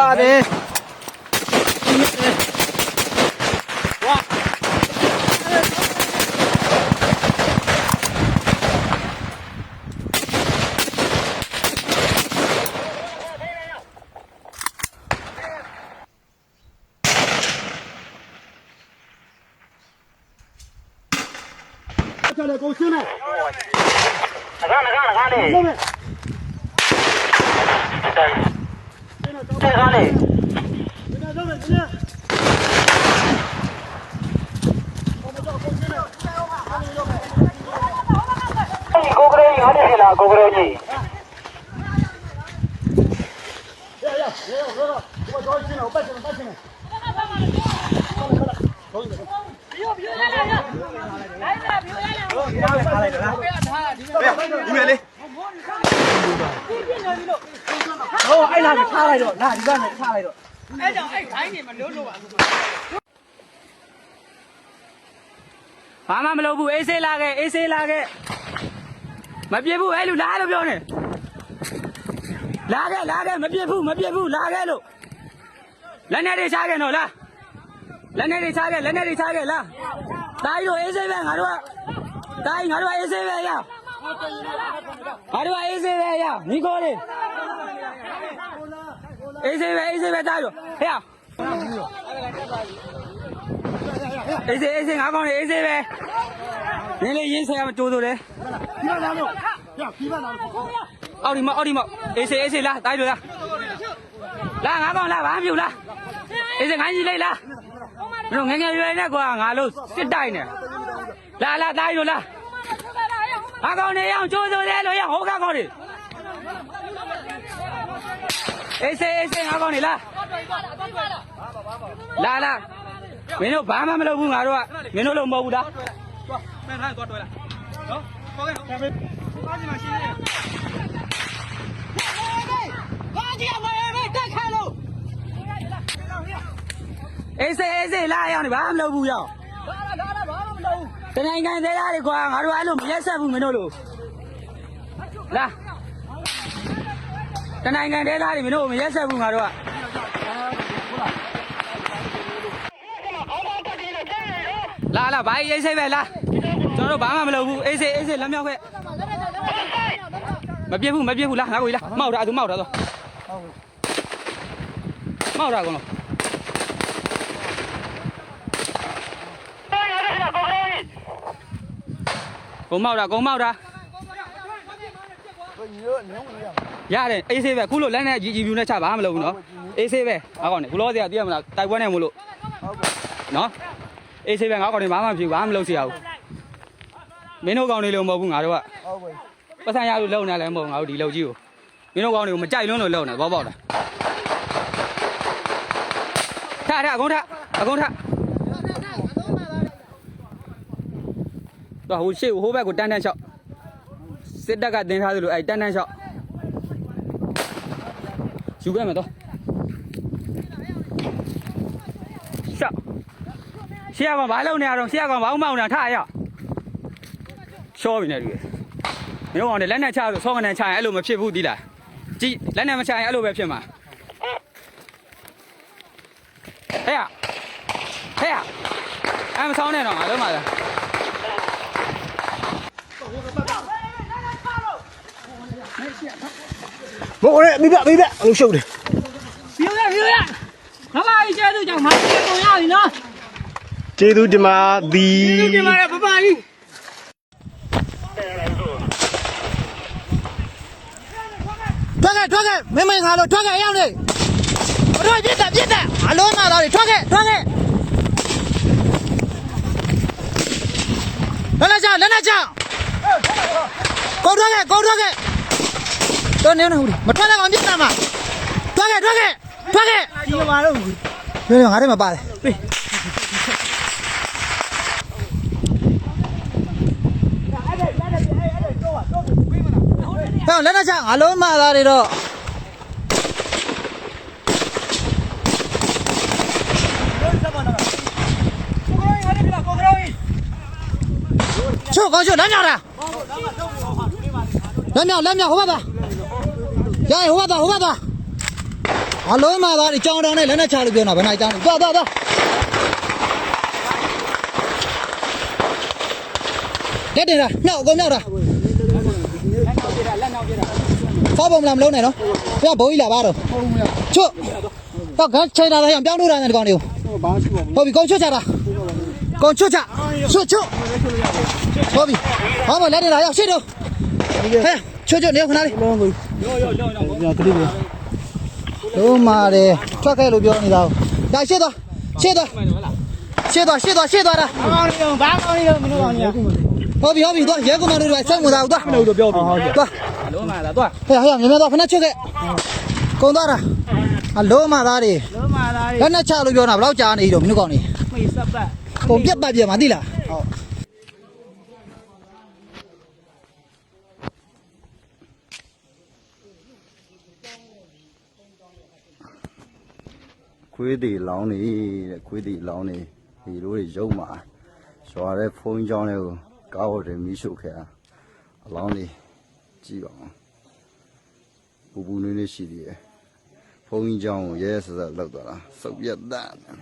ပါတယ်来，高兴嘞！看嘞，后面，再看嘞，今天上面，今天，我们叫高兴嘞！你狗不了，你看这是哪狗不了你？我高兴了，我拜兴了，拜兴了。你别嘞。哦，哎，那就差来着，那你看那差来着。哎，叫哎，赶紧嘛，溜溜吧。ဘာမှမလုပ်ဘူးအေးဆေးလာခဲ့အေးဆေးလာခဲ့မပြစ်ဘူးအဲ့လိုလာလို့ပြောနေလာခဲ့မပြစ်ဘူးလာခဲ့လို့လက်နဲ့တွေချခဲ့တော့လားလက်နဲ့တွေချခဲ့လားတာကြီးတို့အေးဆေးပဲငါတို့ကတာကြီးငါတို့အေးဆေးပဲရငါတို့အေးဆေးပဲရညီကိုလေးအေးဆေးပဲတာကြီးတို့ဟဲ့အေးဆေးငါကောင်းနေအေးဆေးပဲနင်းလေးရင်းဆရာမတိုးတိုးလေ批判他们，批判他们。အော်ဒီမောက်အေးဆေးလားတာကြီးတို့လားငါကောင်းလားဘာမှမပြုလားအေးဆေးငါကြီးလိုက်လားမင်းငယ်ရွယ်နဲ့ကွာငါလို့စစ်တိုက်နေလာတာကြီးတို့လားငါကောင်းနေအောင်ကျိုးစိုးတယ်လို့ရဟိုကကောင်းနေအေးဆေးငါကောင်းနေလားလာမင်းတို့ဘာမှမလုပ်ဘူးငါတို့ကမင်းတို့လုံးမဟုတ်ဘူးလားမင်းထားတော့တွေ့လားနော်ခေါ်ခဲ့ပါကြီးမရှိသေးဘာကြီးအမေပဲတက်ခိုင်းလို့အေးဆေးလာရအောင်ဘာမှမလုပ်ဘူးရောက်လာဘာမှမလုပ်ဘူးတနိုင်ငံသေးတာတွေကွာငါတို့အဲ့လိုမရက်ဆက်ဘူးမင်းတို့လို့လာတနိုင်ငံသေးတာတွေမင်းတို့မရက်ဆက်ဘူးငါတို့ကလာဘာအေးဆေးပဲလာကျွန်တော်တို့ဘာမှမလုပ်ဘူးအေးဆေးလက်မြောက်ခဲ့မပြစ်ဘူးလားငါကိုလားမောက်တာသူမောက်တာတော့မောက်တာကောကုန်းမောက်တာရတယ်အေးဆေးပဲခုလို့လက်နဲ့ကြီးပြူနဲ့ချဘာမှမလုပ်ဘူးနော်အေးဆေးပဲငါကောင်းနေခုလောစရာသိရမလားတိုက်ပွဲနဲ့မို့လို့နော်အေးဆေးပဲငါကောင်းနေဘာမှမဖြစ်ဘာမှမလုပ်စီရဘူးမင်းတို့ကောင်းနေလို့မဟုတ်ဘူးငါတို့ကပတ်စံရလို့လုံနေလည်းမဟုတ်ငါတို့ဒီလုံကြီးကိုမင်းတို့ကောင်းနေကိုမကြိုက်လွန်းလို့လုံနေဘောပေါက်တာထအကုန်ထတော့ဟိုရှေ့ဟိုဘက်ကိုတန်းလျှောက်စစ်တပ်ကတင်ထားသလိုအဲ့တန်းလျှောက်ယူခဲ့မယ်တော့ရှောက်ရှေ့ကောင်ဘာလုပ်နေရတော့ရှေ့ကောင်ဘာမှမအောင်တာထရရှော့ပြီနေလူမင်းတို့ကောင်လက်နဲ့ချဆိုဆောင်းကနေချရင်အဲ့လိုမဖြစ်ဘူးသီးလားကြည့်လက်နဲ့မချရင်အဲ့လိုပဲဖြစ်မှာဟဲ့အဲ့မဆောင်းနဲ့တော့ငါလုံးပါလား我嘞，没变，我晓得。别呀，他妈一下就讲他这种样的呢，这都他妈的。这妈也不满意。ထွက်ခဲ့မင်းငါလို့ထွက်ခဲ့ရောက်နေ我တို့ပြစ်တယ်အလုံးမတော်တွေထွက်ခဲ့လက်နဲ့ချကိုထွက်ခဲ့တော့နေနေဟုတ်မထွက်လိုက်အောင်ပြစ်တာမှာထွက်ခဲ့ဒီမှာတော့ပြောငါတွေမပါတယ်ဟောလက်နဲ့ချအလုံးမတော်တွေတော့ကောင်းလမ်းမြောက်ဟိုဘက်သွားရဟိုဘက်သွား အလုံးမသားတွေကြောင်းတောင်းနဲ့လက်နဲ့ချလို့ပြောနေတာဘယ်နိုင်ကြောင်းလဲသွားလက်တင်တာနှောက်အကုန်နှောက်တာဖောက်ပုံမလားမလုံးနဲ့နော်ဘုရားဘိုးကြီးလာပါတော့ချွတ်တော့ခန်းချိန်တာလည်းပြောင်းလို့ရတယ်ဒီကောင်တွေကိုဟုတ်ပြီကောင်ချွတ်ချတာကောင်ချွတ်ချချွတ်ဟုတ်ပြီဟောမလက်တင်တာရောက်ရှေ့တော့ဟဲ့ချွတ်နေခဏလေးလုံးမာတယ်ထွက်ခဲ့လို့ပြောနေတာဒါရှေ့သွားတာ ဘာကောင်းနေတော့မလို့ကောင်းနေရ ဟုတ်ပြီသွားရဲကွန်မန်တို့တွေစိတ်ဝင်စားဘူးသွား မလို့တော့ပြောပြီသွား အလုံးမလားသွား ဟဲ့မြန်သွားခဏချွတ်ခဲ့ကုန်သွားတာအလုံးမသားတွေ လုံးမာသားတွေ လက်နဲ့ချလို့ပြောတာဘယ်တော့ကြာနေတော့မင်းတို့ကောင်နေ မိတ်ဆက်ပတ် ကုန်ပြတ်ပတ်ပြတ်မှာသိလားဟုတ် ခွေးတီလောင်းနေတဲ့ခွေးတီလောင်းနေဒီလိုတွေရုံမှာရွာတဲ့ဖုန်းကြောင်းတွေကိုကားဝတ်တွေမီးရှို့ခဲ့တာအလောင်းတွေကြည့်ပါဦးပူနွေးနေရှိသေးတယ်ဖုန်းကြောင်းကိုရဲဆက်ဆက်လောက်သွားတာစုပ်ပြတ်တတ်တယ်